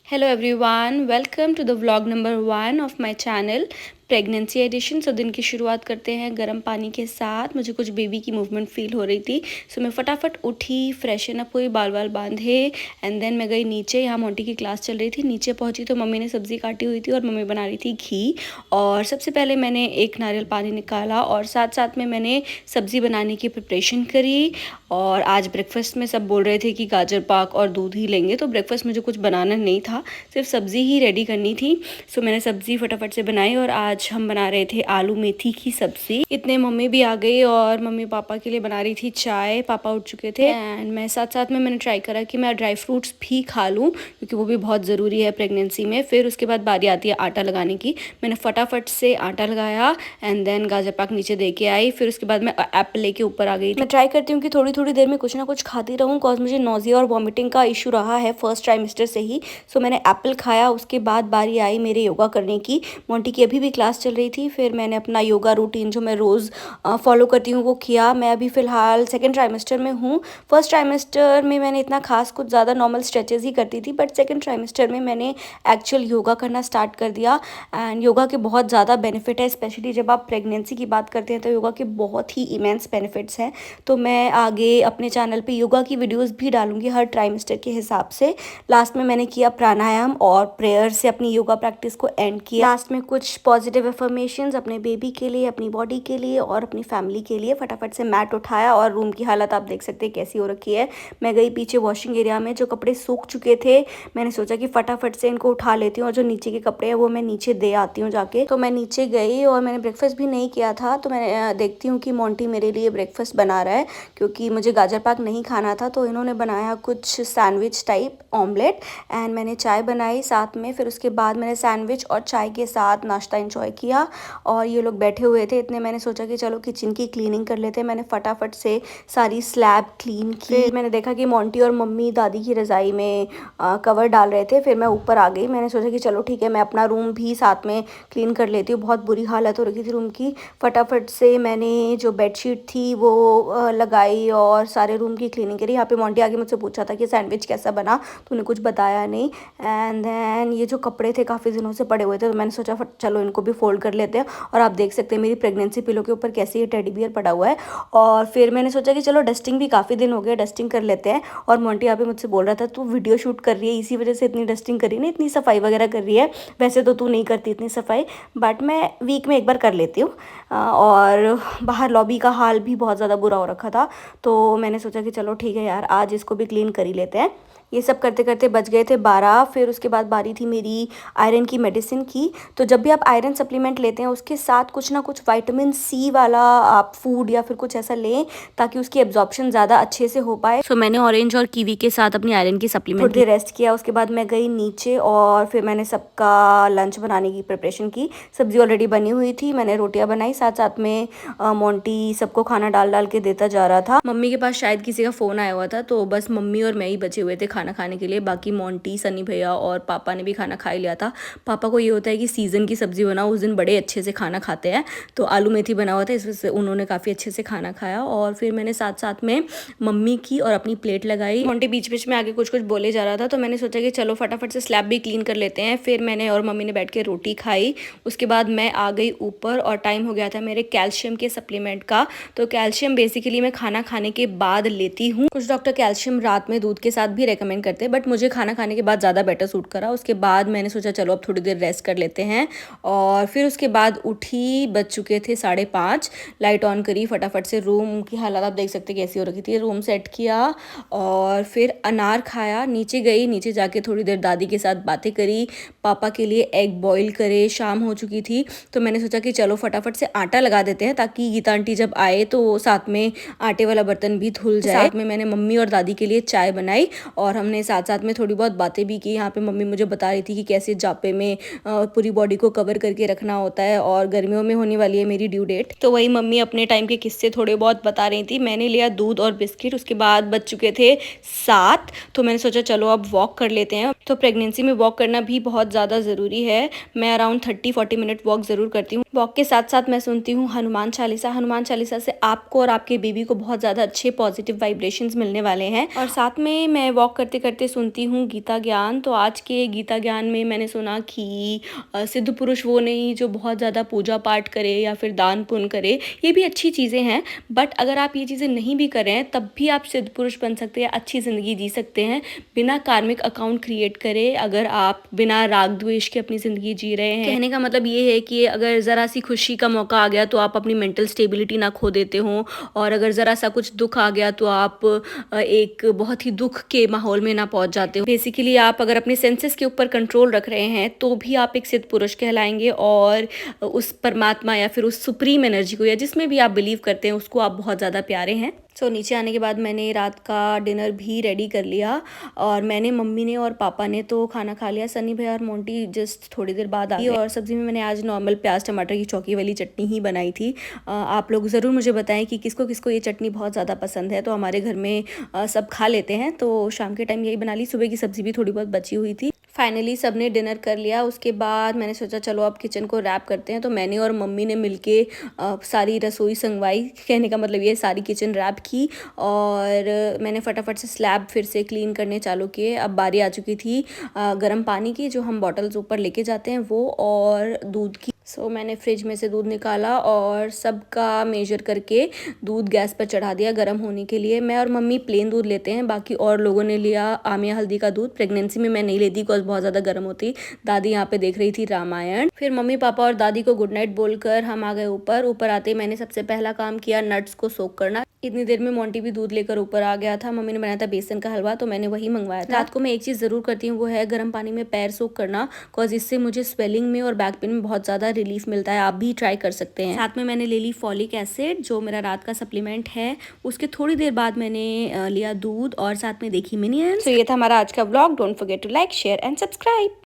Hello everyone, welcome to the vlog number 1 of my channel pregnancy edition. So दिन की शुरुआत करते हैं गर्म पानी के साथ। मुझे कुछ बेबी की मूवमेंट फील हो रही थी, सो मैं फटाफट उठी, फ्रेशन अप हुई, बाल बाल बांधे एंड देन मैं गई नीचे। यहाँ मोंटी की क्लास चल रही थी। नीचे पहुँची तो मम्मी ने सब्ज़ी काटी हुई थी और मम्मी बना रही थी घी। और सबसे पहले मैंने एक नारियल पानी निकाला और साथ साथ में मैंने सब्ज़ी बनाने की प्रिपरेशन करी। और आज ब्रेकफास्ट में सब बोल रहे थे कि गाजर पाक और दूध ही लेंगे, तो ब्रेकफास्ट मुझे कुछ बनाना नहीं था, सिर्फ सब्ज़ी ही रेडी करनी थी। सो मैंने सब्ज़ी फटाफट से बनाई और आज हम बना रहे थे आलू मेथी की सब्ज़ी। इतने मम्मी भी आ गई और मम्मी पापा के लिए बना रही थी चाय। पापा उठ चुके थे एंड मैं साथ साथ में मैंने ट्राई करा कि मैं ड्राई फ्रूट्स भी खा लूँ, क्योंकि वो भी बहुत ज़रूरी है प्रेगनेंसी में। फिर उसके बाद बारी आती है आटा लगाने की। मैंने फटाफट से आटा लगाया एंड देन गाजर पाक नीचे दे के आई। फिर उसके बाद मैं एप्पल लेके ऊपर आ गई। मैं ट्राई करती हूँ कि थोड़ी थोड़ी देर में कुछ ना कुछ खाती रहूँ, बिकॉज मुझे नोजिया और वॉमिटिंग का इशू रहा है फर्स्ट ट्राइमेस्टर से ही। सो मैंने एप्पल खाया। उसके बाद बारी आई मेरे योगा करने की। मोंटी की अभी भी क्लास चल रही थी। फिर मैंने अपना योगा रूटीन जो मैं रोज़ फॉलो करती हूँ वो किया। मैं अभी फ़िलहाल सेकेंड ट्राइमेस्टर में हूँ। फर्स्ट ट्राइमेस्टर में मैंने इतना खास कुछ ज़्यादा नॉर्मल स्ट्रेचेस ही करती थी, बट सेकेंड ट्राइमेस्टर में मैंने एक्चुअल योगा करना स्टार्ट कर दिया। एंड योगा के बहुत ज़्यादा बेनिफिट है, स्पेशली जब आप प्रेगनेंसी की बात करते हैं तो योगा के बहुत ही इमेंस बेनिफिट्स हैं। तो मैं आगे अपने चैनल पे योगा की वीडियोस भी डालूंगी हर ट्राइमेस्टर के हिसाब से। लास्ट में मैंने किया प्राणायाम और प्रेयर से अपनी योगा प्रैक्टिस को एंड किया। लास्ट में कुछ पॉजिटिव अफर्मेशंस अपने बेबी के लिए, अपनी बॉडी के लिए और अपनी फैमिली के लिए। फटाफट से मैट उठाया और रूम की हालत आप देख सकते हैं कैसी हो रखी है। मैं गई पीछे वॉशिंग एरिया में, जो कपड़े सूख चुके थे मैंने सोचा कि फटाफट से इनको उठा लेती हूँ और जो नीचे के कपड़े हैं वो मैं नीचे दे आती हूँ जाके। तो मैं नीचे गई और मैंने ब्रेकफास्ट भी नहीं किया था, तो मैं देखती हूँ कि मोंटी मेरे लिए ब्रेकफास्ट बना रहा है, क्योंकि मुझे गाजर पाक नहीं खाना था। तो इन्होंने बनाया कुछ सैंडविच टाइप ऑमलेट एंड मैंने चाय बनाई साथ में। फिर उसके बाद मैंने सैंडविच और चाय के साथ नाश्ता एंजॉय किया और ये लोग बैठे हुए थे। इतने मैंने सोचा कि चलो किचन की क्लीनिंग कर लेते हैं। मैंने फटाफट से सारी स्लैब क्लीन की। फिर मैंने देखा कि मोंटी और मम्मी दादी की रज़ाई में कवर डाल रहे थे। फिर मैं ऊपर आ गई। मैंने सोचा कि चलो ठीक है, मैं अपना रूम भी साथ में क्लीन कर लेती हूँ। बहुत बुरी हालत हो रखी थी रूम की। फटाफट से मैंने जो बेडशीट थी वो लगाई और सारे रूम की क्लीनिंग करी। यहाँ पे मोंटी आके मुझसे पूछा था कि सैंडविच कैसा बना, तूने कुछ बताया नहीं। एंड देन ये जो कपड़े थे काफ़ी दिनों से पड़े हुए थे, तो मैंने सोचा चलो इनको भी फोल्ड कर लेते हैं। और आप देख सकते हैं मेरी प्रेगनेंसी पिलो के ऊपर कैसे ये टेडी बियर पड़ा हुआ है। और फिर मैंने सोचा कि चलो डस्टिंग भी काफ़ी दिन हो गए, डस्टिंग कर लेते हैं। और मोंटी यहाँ पे मुझसे बोल रहा था तू वीडियो शूट कर रही है, इसी वजह से इतनी डस्टिंग करी ना, इतनी सफाई वगैरह कर रही है। वैसे तो तू नहीं करती इतनी सफाई, बट मैं वीक में एक बार कर लेती हूँ। और बाहर लॉबी का हाल भी बहुत ज़्यादा बुरा हो रखा था, तो मैंने सोचा कि चलो ठीक है यार, आज इसको भी क्लीन कर ही लेते हैं। ये सब करते करते बज गए थे 12। फिर उसके बाद बारी थी मेरी आयरन की मेडिसिन की। तो जब भी आप आयरन सप्लीमेंट लेते हैं उसके साथ कुछ ना कुछ विटामिन सी वाला आप फूड या फिर कुछ ऐसा लें, ताकि उसकी एब्जॉर्प्शन ज़्यादा अच्छे से हो पाए। सो मैंने ऑरेंज और कीवी के साथ अपनी आयरन की सप्लीमेंट थोड़ी देर रेस्ट किया। उसके बाद मैं गई नीचे और फिर मैंने सबका लंच बनाने की प्रिपरेशन की। सब्जी ऑलरेडी बनी हुई थी, मैंने रोटियां बनाई, साथ साथ में मोंटी सबको खाना डाल डाल के देता जा रहा था। मम्मी के पास शायद किसी का फ़ोन आया हुआ था, तो बस मम्मी और मैं ही बचे हुए थे खाना खाने के लिए। बाकी मोंटी, सनी भैया और पापा ने भी खाना खा ही लिया था। पापा को ये होता है कि सीज़न की सब्ज़ी बनाओ, उस दिन बड़े अच्छे से खाना खाते हैं। तो आलू मेथी बना हुआ था, इस वजह से उन्होंने काफ़ी अच्छे से खाना खाया। और फिर मैंने साथ साथ में मम्मी की और अपनी प्लेट लगाई। मोंटी बीच बीच में आगे कुछ कुछ बोले जा रहा था, तो मैंने सोचा कि चलो फटाफट से स्लैब भी क्लीन कर लेते हैं। फिर मैंने और मम्मी ने बैठ के रोटी खाई। उसके बाद मैं आ गई ऊपर और टाइम हो गया था मेरे कैल्शियम के सप्लीमेंट का। तो कैल्शियम बेसिकली मैं खाना खाने के बाद लेती हूँ। कुछ डॉक्टर कैल्शियम रात में दूध के साथ भी रेकमेंड करते हैं, बट मुझे खाना खाने के बाद ज़्यादा बेटर सूट करा। उसके बाद मैंने सोचा चलो अब थोड़ी देर रेस्ट कर लेते हैं। और फिर उसके बाद उठी, बज चुके थे 5:30। लाइट ऑन करी, फटाफट से रूम की हालत आप देख सकते कैसी हो रखी थी, रूम सेट किया और फिर अनार खाया। नीचे गई, नीचे जाके थोड़ी देर दादी के साथ बातें करी, पापा के लिए एग बॉईल करे। शाम हो चुकी थी, तो मैंने सोचा कि चलो फटाफट से आटा लगा देते हैं, ताकि गीता आंटी जब आए तो साथ में आटे वाला बर्तन भी धुल जाए। साथ में मैंने मम्मी और दादी के लिए चाय बनाई और हमने साथ साथ में थोड़ी बहुत बातें भी की। यहाँ पे मम्मी मुझे बता रही थी कि कैसे जापे में पूरी बॉडी को कवर करके रखना होता है, और गर्मियों में होने वाली है मेरी ड्यू डेट, तो वही मम्मी अपने टाइम के किस्से थोड़े बहुत बता रही थी। मैंने लिया दूध और बिस्किट। उसके बाद बज चुके थे 7, तो मैंने सोचा चलो अब वॉक कर लेते हैं। तो प्रेगनेंसी में वॉक करना भी बहुत ज़्यादा ज़रूरी है। मैं अराउंड 30-40 मिनट वॉक ज़रूर करती हूँ। वॉक के साथ साथ मैं सुनती हूँ हनुमान चालीसा। हनुमान चालीसा से आपको और आपके बेबी को बहुत ज़्यादा अच्छे पॉजिटिव वाइब्रेशंस मिलने वाले हैं। और साथ में मैं वॉक करते करते सुनती हूँ गीता ज्ञान। तो आज के गीता ज्ञान में मैंने सुना कि सिद्ध पुरुष वो नहीं जो बहुत ज़्यादा पूजा पाठ करे या फिर दान पुण्य करे। ये भी अच्छी चीज़ें हैं, बट अगर आप ये चीज़ें नहीं भी करें तब भी आप सिद्ध पुरुष बन सकते हैं, अच्छी ज़िंदगी जी सकते हैं बिना कार्मिक अकाउंट क्रिएट करे। अगर आप बिना राग द्वेष के अपनी ज़िंदगी जी रहे हैं, कहने का मतलब ये है कि अगर ज़रा सी खुशी का मौका आ गया तो आप अपनी मेंटल स्टेबिलिटी ना खो देते हो, और अगर ज़रा सा कुछ दुख आ गया तो आप एक बहुत ही दुख के माहौल में ना पहुंच जाते हो। बेसिकली आप अगर अपने सेंसेस के ऊपर कंट्रोल रख रहे हैं तो भी आप एक सिद्ध पुरुष कहलाएंगे, और उस परमात्मा या फिर उस सुप्रीम एनर्जी को या जिसमें भी आप बिलीव करते हैं उसको आप बहुत ज़्यादा प्यारे हैं। नीचे आने के बाद मैंने रात का डिनर भी रेडी कर लिया, और मैंने, मम्मी ने और पापा ने तो खाना खा लिया। सनी भैया और मोंटी जस्ट थोड़ी देर बाद आ गए। और सब्ज़ी में मैंने आज नॉर्मल प्याज टमाटर की चौकी वाली चटनी ही बनाई थी। आप लोग ज़रूर मुझे बताएं कि किसको किसको ये चटनी बहुत ज़्यादा पसंद है। तो हमारे घर में सब खा लेते हैं, तो शाम के टाइम यही बना ली। सुबह की सब्ज़ी भी थोड़ी बहुत बची हुई थी। फाइनली सबने डिनर कर लिया। उसके बाद मैंने सोचा चलो अब किचन को रैप करते हैं। तो मैंने और मम्मी ने मिलके सारी रसोई संगवाई, कहने का मतलब ये सारी किचन रैप की, और मैंने फटाफट से स्लैब फिर से क्लीन करने चालू किए। अब बारी आ चुकी थी गर्म पानी की, जो हम बॉटल्स ऊपर लेके जाते हैं वो, और दूध की। मैंने फ्रिज में से दूध निकाला और सबका मेजर करके दूध गैस पर चढ़ा दिया गर्म होने के लिए। मैं और मम्मी प्लेन दूध लेते हैं, बाकी और लोगों ने लिया आमिया हल्दी का दूध। प्रेगनेंसी में मैं नहीं लेती बिकॉज बहुत ज़्यादा गर्म होती। दादी यहाँ पे देख रही थी रामायण। फिर मम्मी पापा और दादी को गुड नाइट बोलकर हम आ गए ऊपर। ऊपर आते ही मैंने सबसे पहला काम किया नट्स को सोक करना। इतनी देर में मोंटी भी दूध लेकर ऊपर आ गया था। मम्मी ने बनाया था बेसन का हलवा, तो मैंने वही मंगवाया था। रात को मैं एक चीज़ ज़रूर करती हूँ, वो है गर्म पानी में पैर सोक करना, बिकॉज इससे मुझे स्वेलिंग में और बैक पेन में बहुत ज़्यादा रिलीफ मिलता है। आप भी ट्राई कर सकते हैं। साथ में मैंने ले ली फॉलिक एसिड, जो मेरा रात का सप्लीमेंट है। उसके थोड़ी देर बाद मैंने लिया दूध, और साथ में देखी मिनियंस। तो ये था हमारा आज का vlog. Don't forget to like, share and subscribe.